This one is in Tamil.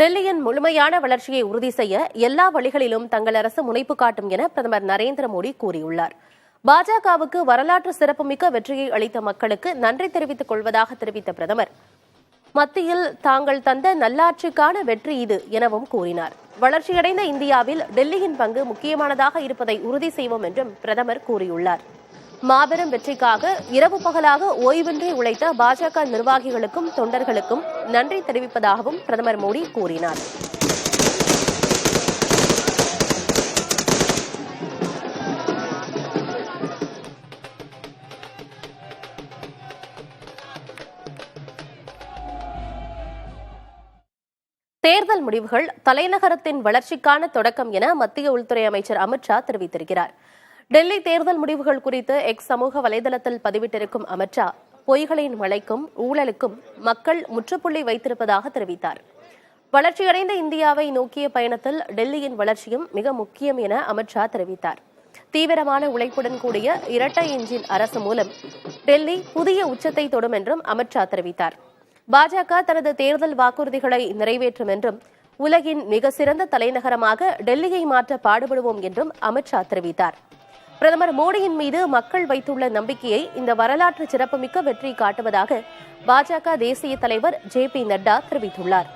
டெல்லியின் முழுமையான வளர்ச்சியை உறுதி செய்ய எல்லா வழிகளிலும் தங்கள் அரசு முனைப்பு காட்டும் என பிரதமர் நரேந்திர மோடி கூறியுள்ளார். பாஜகவுக்கு வரலாற்று சிறப்புமிக்க வெற்றியை அளித்த மக்களுக்கு நன்றி தெரிவித்துக் கொள்வதாக தெரிவித்த பிரதமர், மத்தியில் தாங்கள் தந்த நல்லாட்சிக்கான வெற்றி இது எனவும் கூறினார். வளர்ச்சியடைந்த இந்தியாவில் டெல்லியின் பங்கு முக்கியமானதாக இருப்பதை உறுதி செய்வோம் என்றும் பிரதமர் கூறியுள்ளார். மாபெரும் வெற்றிக்காக இரவு பகலாக ஓய்வின்றி உழைத்த பாஜக நிர்வாகிகளுக்கும் தொண்டர்களுக்கும் நன்றி தெரிவிப்பதாகவும் பிரதமர் மோடி கூறினார். தேர்தல் முடிவுகள் தலைநகரத்தின் வளர்ச்சிக்கான தொடக்கம் என மத்திய உள்துறை அமைச்சர் அமித் ஷா தெரிவித்திருக்கிறார். டெல்லி தேர்தல் முடிவுகள் குறித்து எக்ஸ் சமூக வலைதளத்தில் பதிவிட்டிருக்கும் அமித் ஷா, பொய்களின் மழைக்கும் ஊழலுக்கும் மக்கள் முற்றுப்புள்ளி வைத்திருப்பதாக தெரிவித்தார். வளர்ச்சியடைந்த இந்தியாவை நோக்கிய பயணத்தில் டெல்லியின் வளர்ச்சியும் மிக முக்கியம் என அமித் ஷா தெரிவித்தார். தீவிரமான உழைப்புடன் கூடிய இரட்டை எஞ்சின் அரசு மூலம் டெல்லி புதிய உச்சத்தை தொடும் என்றும் அமித் ஷா தெரிவித்தார். பாஜக தனது தேர்தல் வாக்குறுதிகளை நிறைவேற்றும் என்றும் உலகின் மிக சிறந்த தலைநகரமாக டெல்லியை மாற்ற பாடுபடுவோம் என்றும் அமித் ஷா தெரிவித்தார். பிரதமர் மோடியின் மீது மக்கள் வைத்துள்ள நம்பிக்கையை இந்த வரலாற்று சிறப்புமிக்க வெற்றி காட்டுவதாக பாஜக தேசிய தலைவர் JP நட்டா தெரிவித்துள்ளார்.